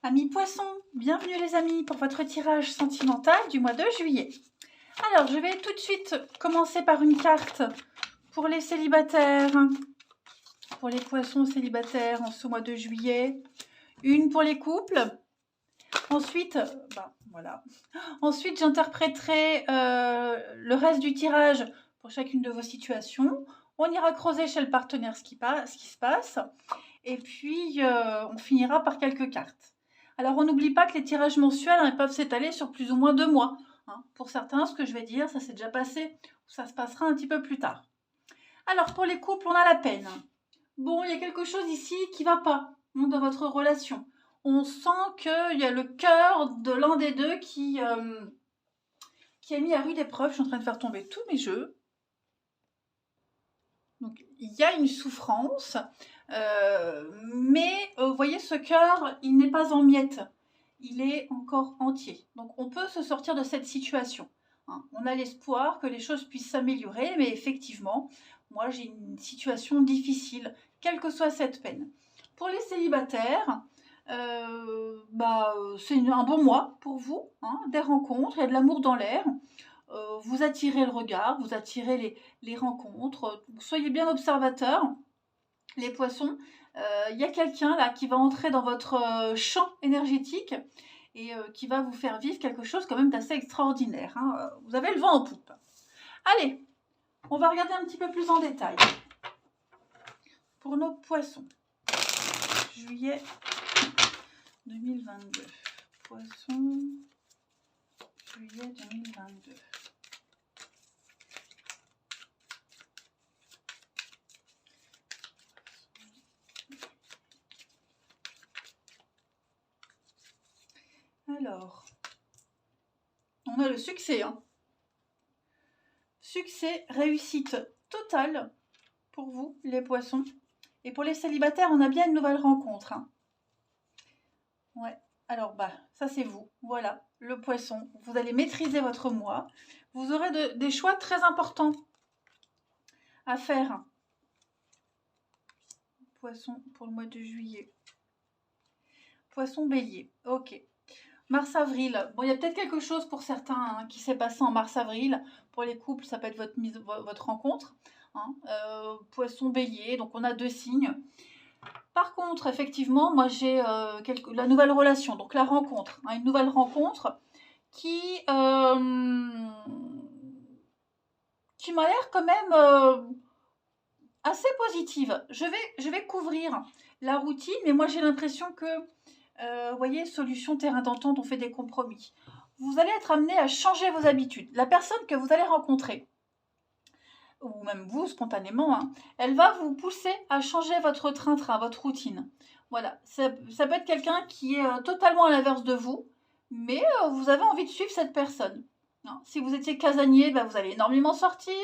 Amis poissons, bienvenue les amis pour votre tirage sentimental du mois de juillet. Alors, je vais tout de suite commencer par une carte pour les célibataires, pour les poissons célibataires en ce mois de juillet. Une pour les couples. Ensuite, voilà. Ensuite, j'interpréterai le reste du tirage pour chacune de vos situations. On ira creuser chez le partenaire ce qui se passe. Et puis, on finira par quelques cartes. Alors, on n'oublie pas que les tirages mensuels peuvent s'étaler sur plus ou moins 2 mois. Pour certains, ce que je vais dire, ça s'est déjà passé, ça se passera un petit peu plus tard. Alors, pour les couples, on a la peine. Bon, il y a quelque chose ici qui ne va pas dans votre relation. On sent qu'il y a le cœur de l'un des deux qui a mis à rude épreuve. Je suis en train de faire tomber tous mes jeux. Donc, il y a une souffrance, mais vous voyez, ce cœur, il n'est pas en miettes, il est encore entier. Donc, on peut se sortir de cette situation. On a l'espoir que les choses puissent s'améliorer, mais effectivement, moi, j'ai une situation difficile, quelle que soit cette peine. Pour les célibataires, c'est un bon mois pour vous, des rencontres, il y a de l'amour dans l'air. Vous attirez le regard, vous attirez les rencontres, soyez bien observateurs, les poissons. Il y a quelqu'un là qui va entrer dans votre champ énergétique et qui va vous faire vivre quelque chose quand même d'assez extraordinaire. Vous avez le vent en poupe. Allez, on va regarder un petit peu plus en détail. Pour nos poissons, juillet 2022. Poissons, juillet 2022. Alors, on a le succès. Succès, réussite totale pour vous, les poissons. Et pour les célibataires, on a bien une nouvelle rencontre. Ouais, alors ça c'est vous. Voilà, le poisson. Vous allez maîtriser votre mois. Vous aurez des choix très importants à faire. Poisson pour le mois de juillet. Poisson bélier, ok. Mars-avril, bon, il y a peut-être quelque chose pour certains qui s'est passé en mars-avril. Pour les couples, ça peut être votre rencontre. Poisson bélier, donc on a 2 signes. Par contre, effectivement, moi j'ai la nouvelle relation, donc la rencontre. Une nouvelle rencontre qui m'a l'air quand même assez positive. Je vais couvrir la routine, mais moi j'ai l'impression que vous voyez, solution, terrain d'entente, on fait des compromis. Vous allez être amené à changer vos habitudes. La personne que vous allez rencontrer, ou même vous, spontanément, elle va vous pousser à changer votre train-train, votre routine. Voilà, ça peut être quelqu'un qui est totalement à l'inverse de vous, mais vous avez envie de suivre cette personne. Si vous étiez casanier, vous allez énormément sortir.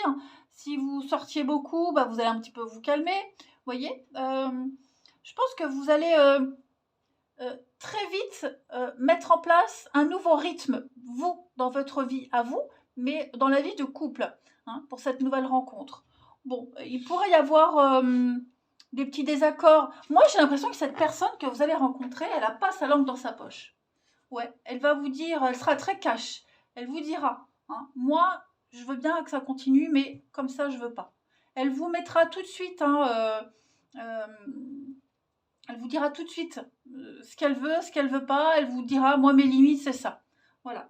Si vous sortiez beaucoup, vous allez un petit peu vous calmer. Vous voyez, je pense que vous allez très vite mettre en place un nouveau rythme, vous, dans votre vie à vous, mais dans la vie de couple, pour cette nouvelle rencontre. Bon, il pourrait y avoir des petits désaccords. Moi, j'ai l'impression que cette personne que vous allez rencontrer, elle n'a pas sa langue dans sa poche. Ouais, elle va vous dire, elle sera très cash. Elle vous dira, moi, je veux bien que ça continue, mais comme ça, je veux pas. Elle vous mettra tout de suite, elle vous dira tout de suite ce qu'elle veut pas. Elle vous dira, moi, mes limites, c'est ça. Voilà.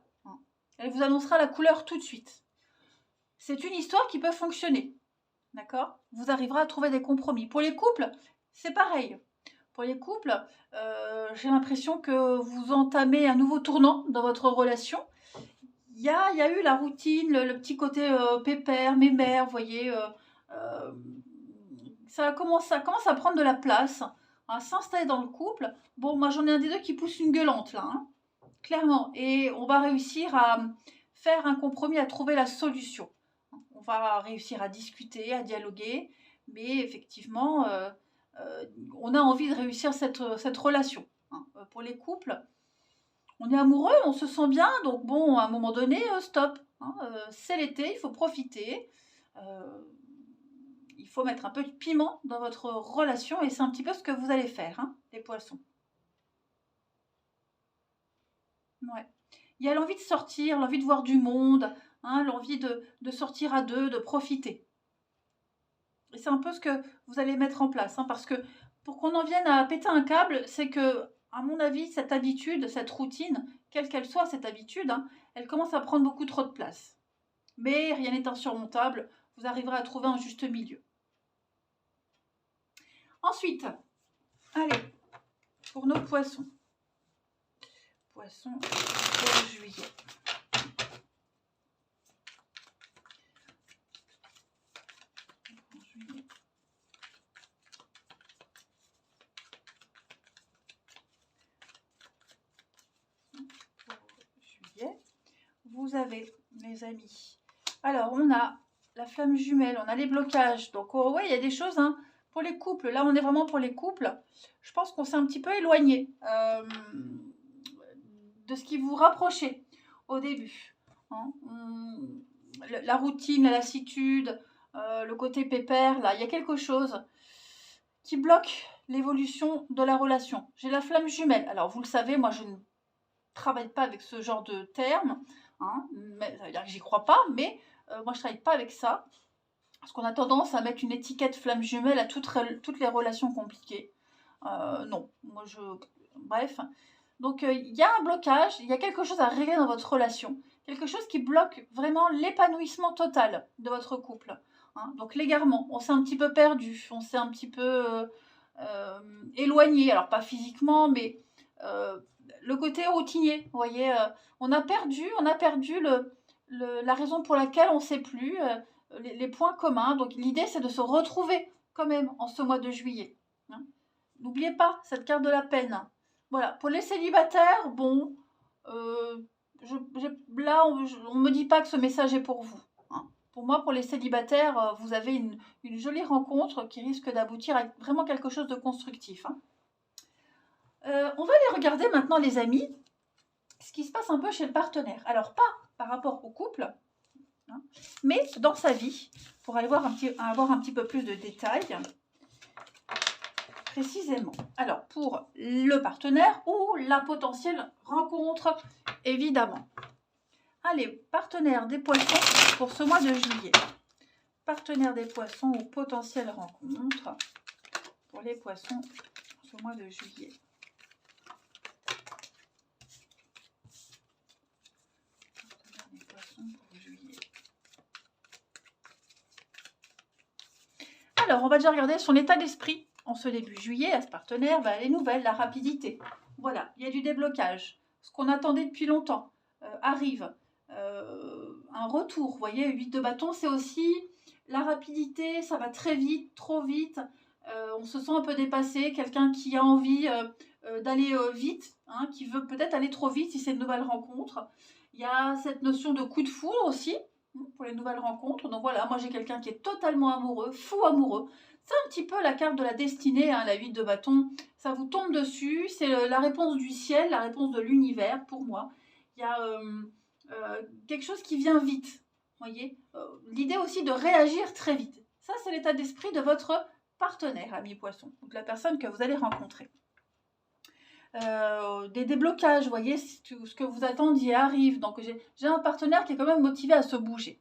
Elle vous annoncera la couleur tout de suite. C'est une histoire qui peut fonctionner. D'accord ? Vous arriverez à trouver des compromis. Pour les couples, c'est pareil. Pour les couples, j'ai l'impression que vous entamez un nouveau tournant dans votre relation. Il y a eu la routine, le petit côté pépère, mémère, vous voyez. Ça commence à prendre de la place, à s'installer dans le couple. Bon, moi j'en ai un des deux qui pousse une gueulante là, clairement. Et on va réussir à faire un compromis, à trouver la solution. On va réussir à discuter, à dialoguer, mais effectivement, on a envie de réussir cette relation. Pour les couples, on est amoureux, on se sent bien, donc bon, à un moment donné, stop. C'est l'été, il faut profiter. Il faut mettre un peu de piment dans votre relation et c'est un petit peu ce que vous allez faire, les poissons. Ouais. Il y a l'envie de sortir, l'envie de voir du monde, hein, l'envie de sortir à deux, de profiter. Et c'est un peu ce que vous allez mettre en place, hein, parce que pour qu'on en vienne à péter un câble, c'est que, à mon avis, cette habitude, cette routine, quelle qu'elle soit, cette habitude, hein, elle commence à prendre beaucoup trop de place. Mais rien n'est insurmontable, vous arriverez à trouver un juste milieu. Ensuite, allez, pour nos poissons. Poissons pour juillet. Vous avez, mes amis, alors on a la flamme jumelle, on a les blocages. Donc, oh, ouais, il y a des choses, hein, pour les couples. Là, on est vraiment pour les couples. Je pense qu'on s'est un petit peu éloigné de ce qui vous rapprochait au début. Hein. La routine, la lassitude, le côté pépère, là, il y a quelque chose qui bloque l'évolution de la relation. J'ai la flamme jumelle. Alors, vous le savez, moi, je ne travaille pas avec ce genre de terme. Hein, mais, ça veut dire que j'y crois pas, mais moi, je ne travaille pas avec ça. Parce qu'on a tendance à mettre une étiquette flamme jumelle à toutes les relations compliquées. Non, moi, bref. Donc, il y a un blocage, il y a quelque chose à régler dans votre relation. Quelque chose qui bloque vraiment l'épanouissement total de votre couple. Hein. Donc, l'égarement, on s'est un petit peu perdu, on s'est un petit peu éloigné. Alors, pas physiquement, mais le côté routinier. Vous voyez, on a perdu la raison pour laquelle on ne sait plus, les points communs. Donc, l'idée, c'est de se retrouver quand même en ce mois de juillet. Hein. N'oubliez pas cette carte de la peine. Voilà, pour les célibataires, bon, là, on ne me dit pas que ce message est pour vous. Hein. Pour moi, pour les célibataires, vous avez une jolie rencontre qui risque d'aboutir à vraiment quelque chose de constructif. Hein. On va aller regarder maintenant, les amis, ce qui se passe un peu chez le partenaire. Alors, pas par rapport au couple, hein, mais dans sa vie, pour aller avoir un petit peu plus de détails. Précisément. Alors, pour le partenaire ou la potentielle rencontre, évidemment. Allez, partenaire des poissons pour ce mois de juillet. Partenaire des poissons ou potentielle rencontre pour les poissons pour ce mois de juillet. Partenaire des poissons pour juillet. Alors, on va déjà regarder son état d'esprit. En ce début juillet, à ce partenaire, les nouvelles, la rapidité. Voilà, il y a du déblocage. Ce qu'on attendait depuis longtemps arrive. Un retour, vous voyez, 8 de bâton, c'est aussi la rapidité, ça va très vite, trop vite. On se sent un peu dépassé, quelqu'un qui a envie d'aller vite, hein, qui veut peut-être aller trop vite si c'est une nouvelle rencontre. Il y a cette notion de coup de foudre aussi, pour les nouvelles rencontres. Donc voilà, moi j'ai quelqu'un qui est totalement amoureux, fou amoureux. C'est un petit peu la carte de la destinée, hein, la 8 de bâton. Ça vous tombe dessus, c'est la réponse du ciel, la réponse de l'univers pour moi. Il y a quelque chose qui vient vite, voyez. L'idée aussi de réagir très vite. Ça, c'est l'état d'esprit de votre partenaire, ami poisson, ou de la personne que vous allez rencontrer. Des déblocages, vous voyez, ce que vous attendiez arrive. Donc, j'ai un partenaire qui est quand même motivé à se bouger.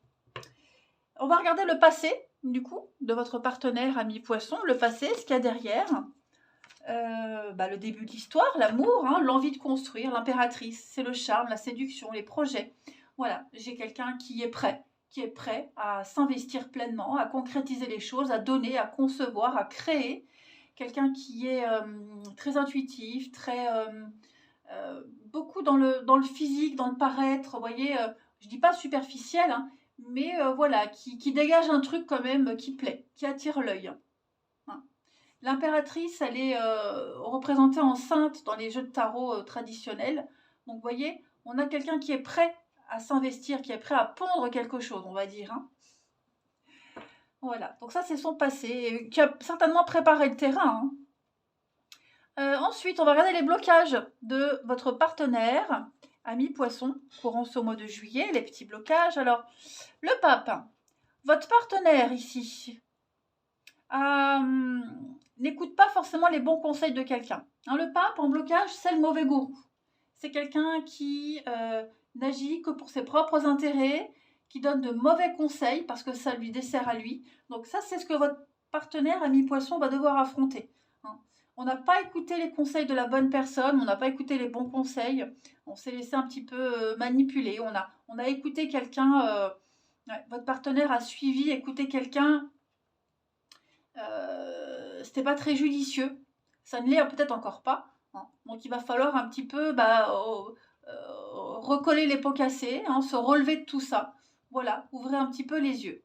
On va regarder le passé, du coup, de votre partenaire, ami poisson. Le passé, ce qu'il y a derrière. Le début de l'histoire, l'amour, hein, l'envie de construire, l'impératrice, c'est le charme, la séduction, les projets. Voilà, j'ai quelqu'un qui est prêt à s'investir pleinement, à concrétiser les choses, à donner, à concevoir, à créer. Quelqu'un qui est très intuitif, très beaucoup dans le physique, dans le paraître, vous voyez, je dis pas superficiel, hein, mais voilà, qui dégage un truc quand même qui plaît, qui attire l'œil. Hein. L'impératrice, elle est représentée en sainte dans les jeux de tarot traditionnels. Donc, vous voyez, on a quelqu'un qui est prêt à s'investir, qui est prêt à pondre quelque chose, on va dire. Hein. Voilà, donc ça, c'est son passé, qui a certainement préparé le terrain. Hein. Ensuite, on va regarder les blocages de votre partenaire, ami poisson, courant ce mois de juillet, les petits blocages. Alors, le pape, votre partenaire ici, n'écoute pas forcément les bons conseils de quelqu'un. Hein, le pape en blocage, c'est le mauvais gourou. c'est quelqu'un qui n'agit que pour ses propres intérêts, qui donne de mauvais conseils parce que ça lui dessert à lui. Donc ça, c'est ce que votre partenaire, ami poisson, va devoir affronter. Hein. On n'a pas écouté les conseils de la bonne personne, on n'a pas écouté les bons conseils, on s'est laissé un petit peu manipuler, on a écouté quelqu'un, ouais, votre partenaire a suivi, écouté quelqu'un, c'était pas très judicieux, ça ne l'est peut-être encore pas, hein. Donc il va falloir un petit peu recoller les pots cassés, hein, se relever de tout ça. Voilà, ouvrez un petit peu les yeux.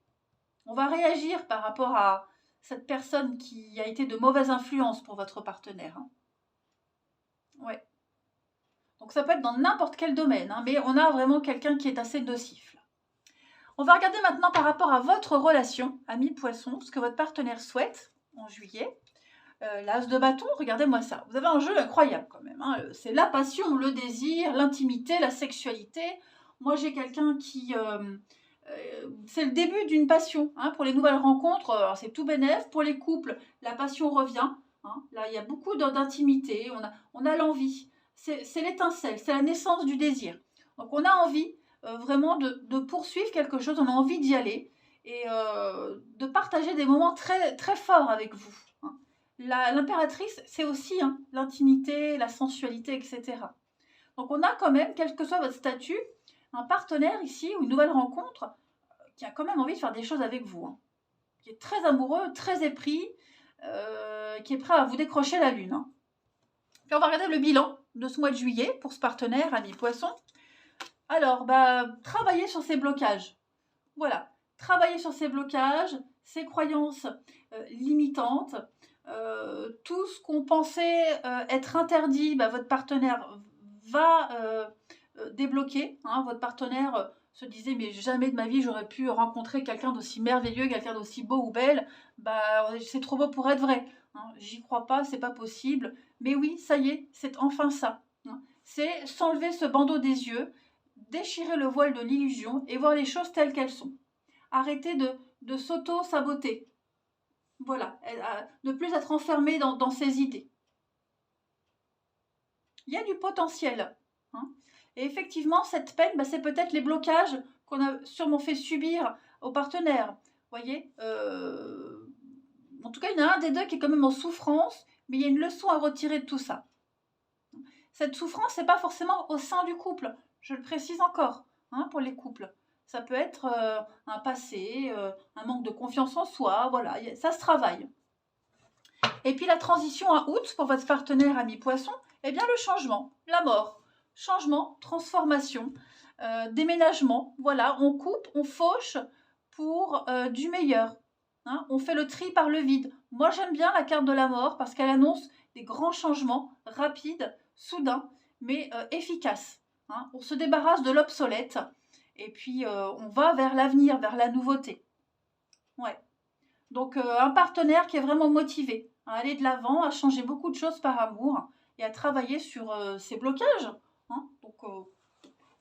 On va réagir par rapport à cette personne qui a été de mauvaise influence pour votre partenaire. Hein. Ouais. Donc ça peut être dans n'importe quel domaine, hein, mais on a vraiment quelqu'un qui est assez nocif. Là. On va regarder maintenant par rapport à votre relation, ami poisson, ce que votre partenaire souhaite en juillet. L'as de bâton, regardez-moi ça. Vous avez un jeu incroyable quand même. Hein. C'est la passion, le désir, l'intimité, la sexualité. Moi, j'ai quelqu'un qui... c'est le début d'une passion. Hein. Pour les nouvelles rencontres, c'est tout bénef. Pour les couples, la passion revient. Hein. Là, il y a beaucoup d'intimité. On a l'envie. C'est l'étincelle, c'est la naissance du désir. Donc, on a envie vraiment de poursuivre quelque chose. On a envie d'y aller et de partager des moments très, très forts avec vous. Hein. L'impératrice, c'est aussi hein, l'intimité, la sensualité, etc. Donc on a quand même, quel que soit votre statut, un partenaire ici, ou une nouvelle rencontre, qui a quand même envie de faire des choses avec vous. Hein. Qui est très amoureux, très épris, qui est prêt à vous décrocher la lune. Hein. Puis on va regarder le bilan de ce mois de juillet pour ce partenaire, ami poisson. Alors, travailler sur ses blocages. Voilà, travailler sur ses blocages, ses croyances limitantes, tout ce qu'on pensait être interdit, votre partenaire va débloquer. Hein, votre partenaire se disait mais jamais de ma vie j'aurais pu rencontrer quelqu'un d'aussi merveilleux, quelqu'un d'aussi beau ou belle. C'est trop beau pour être vrai. Hein, j'y crois pas, c'est pas possible. Mais oui, ça y est, c'est enfin ça. Hein, c'est s'enlever ce bandeau des yeux, déchirer le voile de l'illusion et voir les choses telles qu'elles sont. Arrêter de s'auto-saboter. Voilà, ne plus être enfermé dans ses idées. Il y a du potentiel. Hein. Et effectivement, cette peine, c'est peut-être les blocages qu'on a sûrement fait subir aux partenaires. Vous voyez en tout cas, il y en a un des deux qui est quand même en souffrance, mais il y a une leçon à retirer de tout ça. Cette souffrance, ce n'est pas forcément au sein du couple. Je le précise encore, hein, pour les couples. Ça peut être un passé, un manque de confiance en soi, voilà, ça se travaille. Et puis la transition à août pour votre partenaire ami poisson, eh bien le changement, la mort. Changement, transformation, déménagement, voilà, on coupe, on fauche pour du meilleur. Hein, on fait le tri par le vide. Moi j'aime bien la carte de la mort parce qu'elle annonce des grands changements rapides, soudains, mais efficaces. Hein, on se débarrasse de l'obsolète et puis on va vers l'avenir, vers la nouveauté. Ouais. Donc un partenaire qui est vraiment motivé à aller de l'avant, à changer beaucoup de choses par amour et à travailler sur ses blocages. Hein. Donc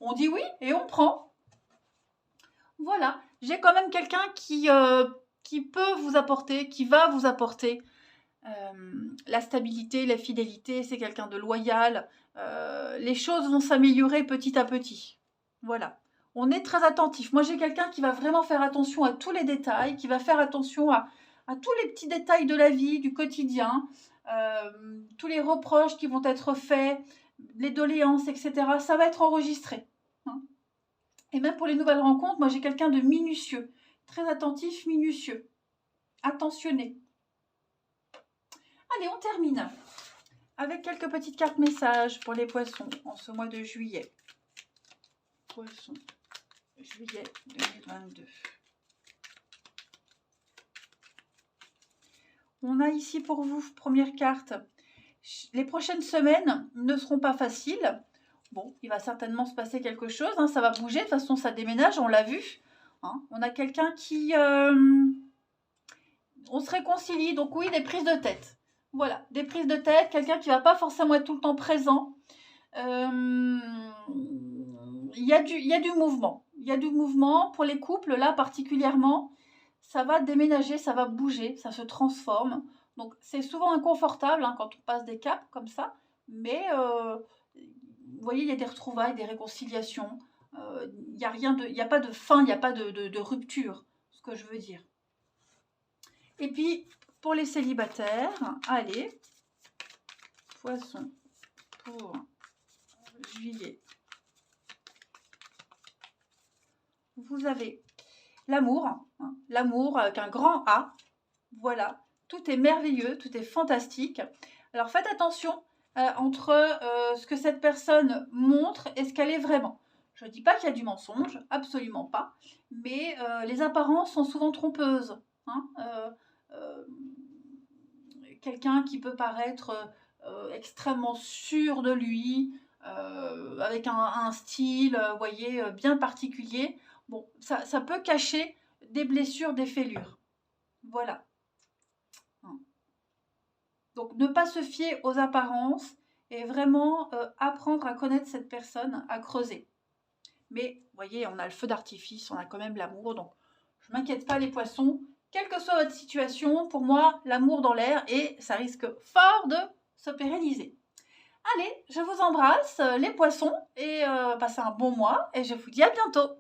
on dit oui et on prend. Voilà, j'ai quand même quelqu'un qui peut vous apporter, qui va vous apporter la stabilité, la fidélité, c'est quelqu'un de loyal. Les choses vont s'améliorer petit à petit. Voilà. On est très attentif. Moi, j'ai quelqu'un qui va vraiment faire attention à tous les détails, qui va faire attention à tous les petits détails de la vie, du quotidien, tous les reproches qui vont être faits, les doléances, etc. Ça va être enregistré. Hein. Et même pour les nouvelles rencontres, moi, j'ai quelqu'un de minutieux, très attentif, minutieux, attentionné. Allez, on termine avec quelques petites cartes messages pour les poissons en ce mois de juillet. Poissons, juillet 2022. On a ici pour vous, première carte, les prochaines semaines ne seront pas faciles. Bon, il va certainement se passer quelque chose, hein, ça va bouger, de toute façon ça déménage, on l'a vu. Hein. On a quelqu'un qui... on se réconcilie, donc oui, des prises de tête. Voilà, des prises de tête, quelqu'un qui ne va pas forcément être tout le temps présent. Il y a du mouvement. Il y a du mouvement pour les couples, là particulièrement. Ça va déménager, ça va bouger, ça se transforme. Donc c'est souvent inconfortable hein, quand on passe des caps comme ça. Mais voyez, il y a des retrouvailles, des réconciliations. Il n'y a rien de, il n'y a pas de fin, il n'y a pas de rupture, ce que je veux dire. Et puis, pour les célibataires, allez, Poisson pour juillet. Vous avez l'amour, hein, l'amour avec un grand A. Voilà, tout est merveilleux, tout est fantastique. Alors faites attention entre ce que cette personne montre et ce qu'elle est vraiment. Je ne dis pas qu'il y a du mensonge, absolument pas, mais les apparences sont souvent trompeuses. Hein, quelqu'un qui peut paraître extrêmement sûr de lui, avec un style, vous voyez, bien particulier. Bon, ça peut cacher des blessures, des fêlures. Voilà. Donc, ne pas se fier aux apparences et vraiment apprendre à connaître cette personne, à creuser. Mais, vous voyez, on a le feu d'artifice, on a quand même l'amour. Donc, je ne m'inquiète pas les poissons. Quelle que soit votre situation, pour moi, l'amour dans l'air et ça risque fort de se pérenniser. Allez, je vous embrasse les poissons et passez un bon mois et je vous dis à bientôt.